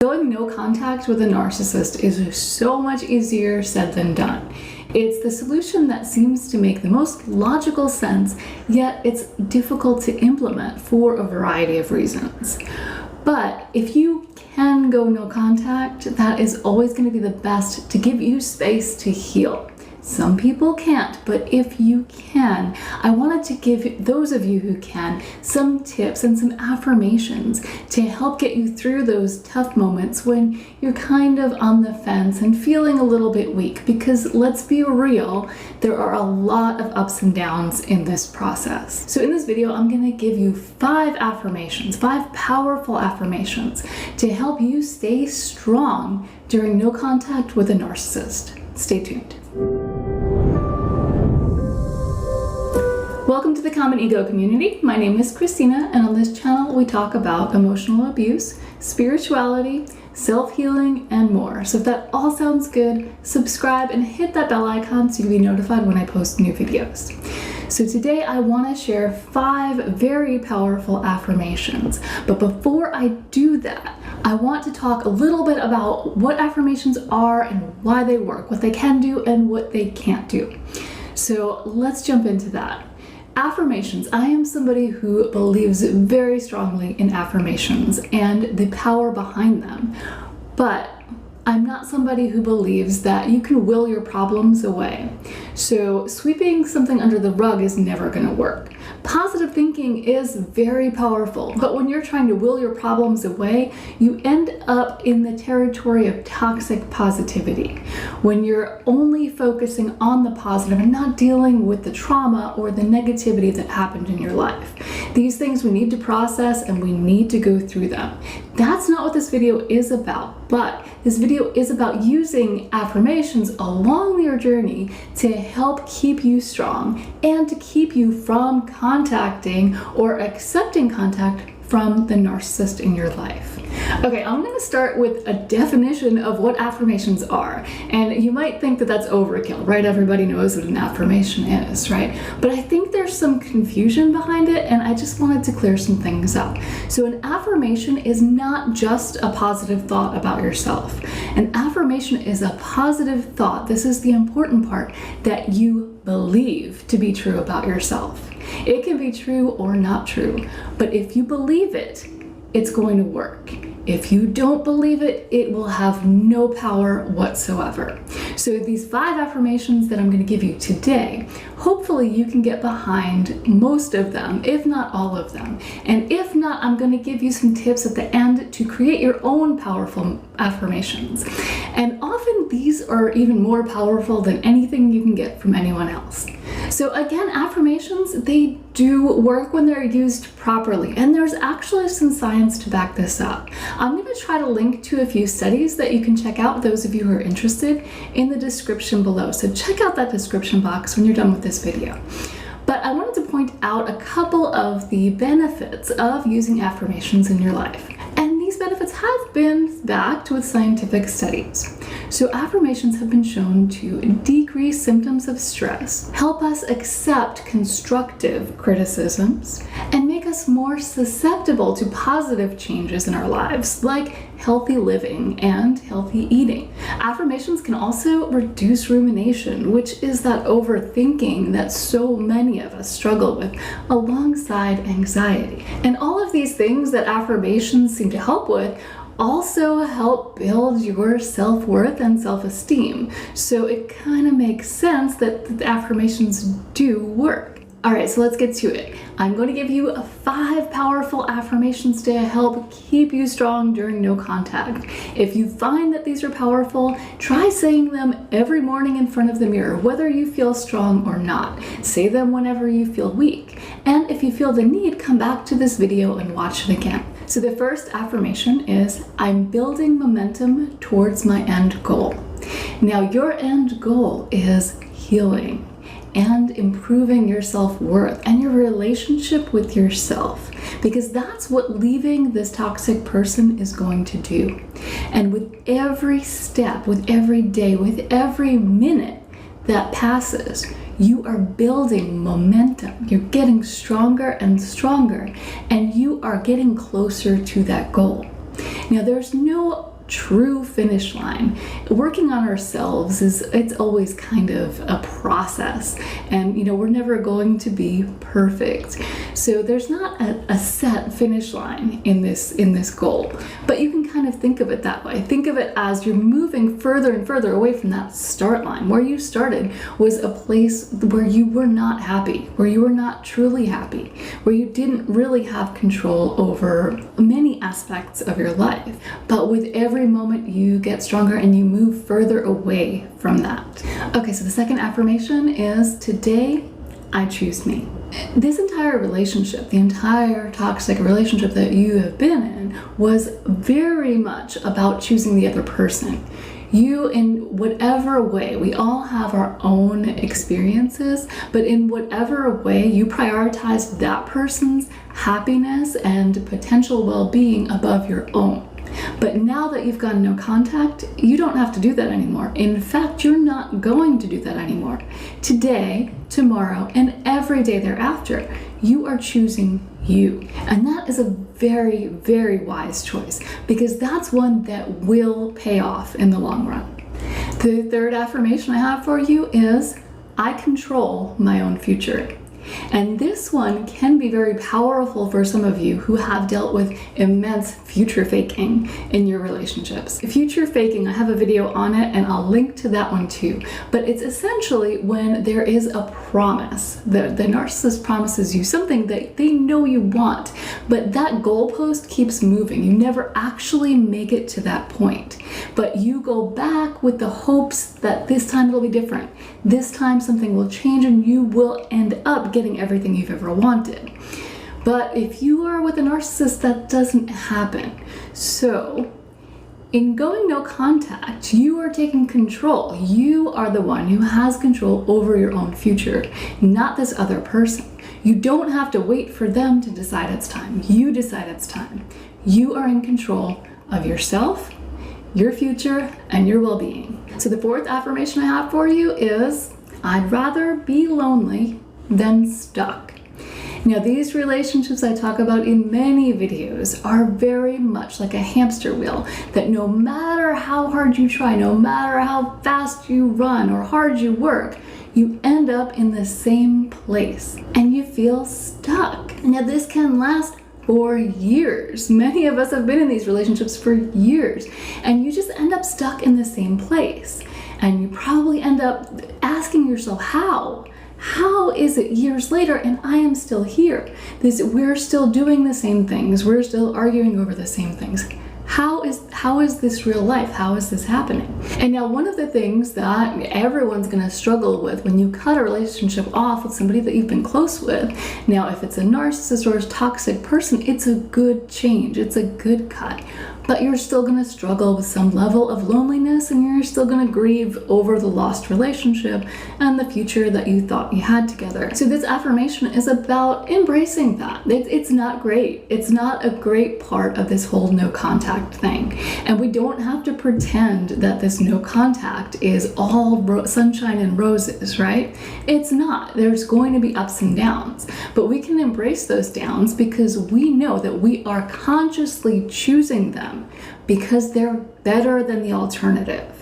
Going no contact with a narcissist is so much easier said than done. It's the solution that seems to make the most logical sense, yet it's difficult to implement for a variety of reasons. But if you can go no contact, that is always going to be the best to give you space to heal. Some people can't, but if you can, I wanted to give those of you who can some tips and some affirmations to help get you through those tough moments when you're kind of on the fence and feeling a little bit weak, because let's be real, there are a lot of ups and downs in this process. So in this video, I'm going to give you 5 affirmations, 5 powerful affirmations to help you stay strong during no contact with a narcissist. Stay tuned. Welcome to the Common Ego community. My name is Christina, and on this channel we talk about emotional abuse, spirituality, self-healing, and more. So if that all sounds good, subscribe and hit that bell icon so you'll be notified when I post new videos. So today I want to share 5 very powerful affirmations. But before I do that, I want to talk a little bit about what affirmations are and why they work, what they can do and what they can't do. So let's jump into that. Affirmations. I am somebody who believes very strongly in affirmations and the power behind them, but I'm not somebody who believes that you can will your problems away. So sweeping something under the rug is never going to work. Positive thinking is very powerful, but when you're trying to will your problems away, you end up in the territory of toxic positivity. When you're only focusing on the positive and not dealing with the trauma or the negativity that happened in your life. These things we need to process and we need to go through them. That's not what this video is about, but this video is about using affirmations along your journey to help keep you strong and to keep you from contacting or accepting contact from the narcissist in your life. Okay, I'm going to start with a definition of what affirmations are. And you might think that that's overkill, right? Everybody knows what an affirmation is, right? But I think there's some confusion behind it, and I just wanted to clear some things up. So an affirmation is not just a positive thought about yourself. An affirmation is a positive thought. This is the important part, that you believe to be true about yourself. It can be true or not true, but if you believe it, it's going to work. If you don't believe it, it will have no power whatsoever. So these 5 affirmations that I'm going to give you today, hopefully you can get behind most of them, if not all of them. And if not, I'm going to give you some tips at the end to create your own powerful affirmations. And often these are even more powerful than anything you can get from anyone else. So again, affirmations, they do work when they're used properly, and there's actually some science to back this up. I'm going to try to link to a few studies that you can check out, those of you who are interested, in the description below. So check out that description box when you're done with this video. But I wanted to point out a couple of the benefits of using affirmations in your life. And these benefits have been backed with scientific studies. So affirmations have been shown to decrease symptoms of stress, help us accept constructive criticisms, and make us more susceptible to positive changes in our lives, like healthy living and healthy eating. Affirmations can also reduce rumination, which is that overthinking that so many of us struggle with, alongside anxiety. And all of these things that affirmations seem to help with also help build your self-worth and self-esteem. So it kind of makes sense that the affirmations do work. All right, so let's get to it. I'm going to give you 5 powerful affirmations to help keep you strong during no contact. If you find that these are powerful, try saying them every morning in front of the mirror, whether you feel strong or not. Say them whenever you feel weak. And if you feel the need, come back to this video and watch it again. So the first affirmation is, I'm building momentum towards my end goal. Now, your end goal is healing and improving your self-worth and your relationship with yourself, because that's what leaving this toxic person is going to do. And with every step, with every day, with every minute that passes, you are building momentum. You're getting stronger and stronger, and you are getting closer to that goal. Now, there's no true finish line. Working on ourselves it's always kind of a process, and we're never going to be perfect. So there's not a set finish line in this goal, but you can kind of think of it that way. Think of it as you're moving further and further away from that start line. Where you started was a place where you were not happy, where you were not truly happy, where you didn't really have control over many aspects of your life. But with every moment you get stronger and you move further away from that. Okay, so the second affirmation is, today I choose me. This entire relationship, the entire toxic relationship that you have been in, was very much about choosing the other person. You, in whatever way, we all have our own experiences, but in whatever way you prioritize that person's happiness and potential well-being above your own. But now that you've gotten no contact, you don't have to do that anymore. In fact, you're not going to do that anymore. Today, tomorrow, and every day thereafter, you are choosing you. And that is a very, very wise choice, because that's one that will pay off in the long run. The third affirmation I have for you is, I control my own future. And this one can be very powerful for some of you who have dealt with immense future faking in your relationships. Future faking, I have a video on it and I'll link to that one too. But it's essentially when there is a promise. The narcissist promises you something that they know you want, but that goalpost keeps moving. You never actually make it to that point. But you go back with the hopes that this time it'll be different. This time something will change and you will end up getting everything you've ever wanted. But if you are with a narcissist, that doesn't happen. So in going no contact, you are taking control. You are the one who has control over your own future, not this other person. You don't have to wait for them to decide it's time. You decide it's time. You are in control of yourself, your future, and your well-being. So the fourth affirmation I have for you is, I'd rather be lonely than stuck. Now, these relationships I talk about in many videos are very much like a hamster wheel, that no matter how hard you try, no matter how fast you run or hard you work, you end up in the same place and you feel stuck. Now, this can last for years. Many of us have been in these relationships for years, and you just end up stuck in the same place. And you probably end up asking yourself, how is it years later and I am still here? We're still doing the same things. We're still arguing over the same things. How is this real life? How is this happening? And now, one of the things that everyone's gonna struggle with when you cut a relationship off with somebody that you've been close with, now if it's a narcissist or a toxic person, it's a good change, it's a good cut. But you're still gonna struggle with some level of loneliness, and you're still gonna grieve over the lost relationship and the future that you thought you had together. So this affirmation is about embracing that. It's not great. It's not a great part of this whole no contact thing. And we don't have to pretend that this no contact is all sunshine and roses, right? It's not. There's going to be ups and downs, but we can embrace those downs because we know that we are consciously choosing them because they're better than the alternative.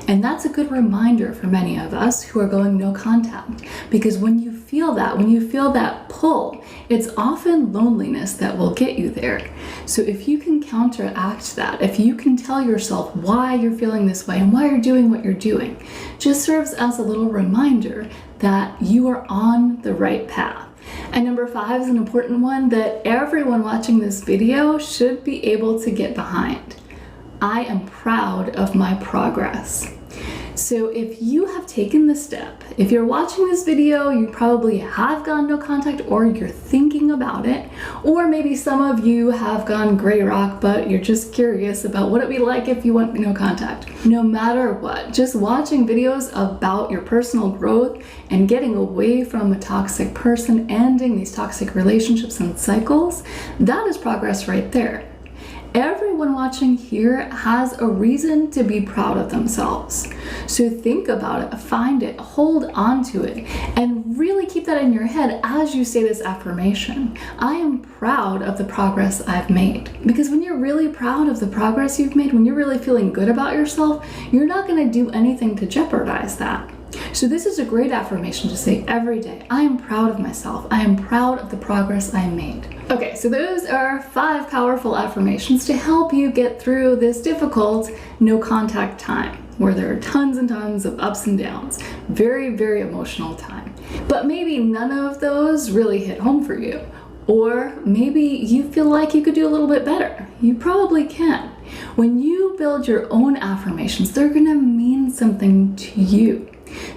And that's a good reminder for many of us who are going no contact, because when you feel that pull, it's often loneliness that will get you there. So if you can counteract that, if you can tell yourself why you're feeling this way and why you're doing what you're doing, just serves as a little reminder that you are on the right path. And number 5 is an important one that everyone watching this video should be able to get behind. I am proud of my progress. So if you have taken the step, if you're watching this video, you probably have gone no contact or you're thinking about it, or maybe some of you have gone gray rock, but you're just curious about what it'd be like if you went no contact. No matter what, just watching videos about your personal growth and getting away from a toxic person, ending these toxic relationships and cycles, that is progress right there. Everyone watching here has a reason to be proud of themselves. So think about it, find it, hold on to it, and really keep that in your head as you say this affirmation. I am proud of the progress I've made. Because when you're really proud of the progress you've made, when you're really feeling good about yourself, you're not going to do anything to jeopardize that. So this is a great affirmation to say every day. I am proud of myself. I am proud of the progress I made. Okay, so those are 5 powerful affirmations to help you get through this difficult no contact time where there are tons and tons of ups and downs. Very, very emotional time. But maybe none of those really hit home for you. Or maybe you feel like you could do a little bit better. You probably can. When you build your own affirmations, they're gonna mean something to you.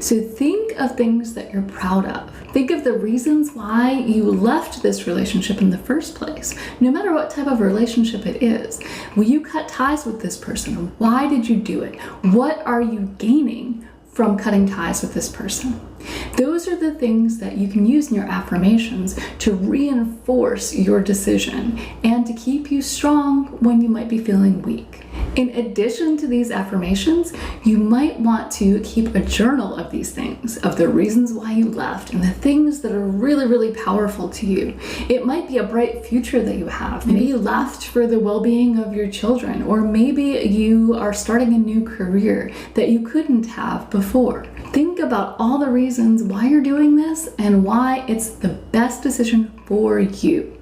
So think of things that you're proud of. Think of the reasons why you left this relationship in the first place. No matter what type of relationship it is. Will you cut ties with this person? Why did you do it? What are you gaining from cutting ties with this person? Those are the things that you can use in your affirmations to reinforce your decision and to keep you strong when you might be feeling weak. In addition to these affirmations, you might want to keep a journal of these things, of the reasons why you left and the things that are really, really powerful to you. It might be a bright future that you have. Maybe you left for the well-being of your children, or maybe you are starting a new career that you couldn't have before. Think about all the reasons why you're doing this and why it's the best decision for you.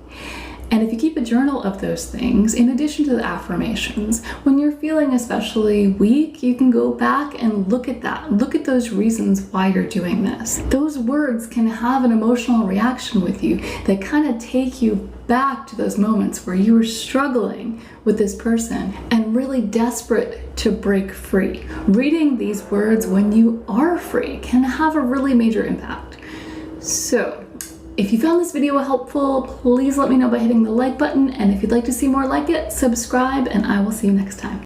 And if you keep a journal of those things, in addition to the affirmations, when you're feeling especially weak, you can go back and look at that. Look at those reasons why you're doing this. Those words can have an emotional reaction with you that kind of take you back to those moments where you were struggling with this person and really desperate to break free. Reading these words when you are free can have a really major impact. So, if you found this video helpful, please let me know by hitting the like button, and if you'd like to see more like it, subscribe, and I will see you next time.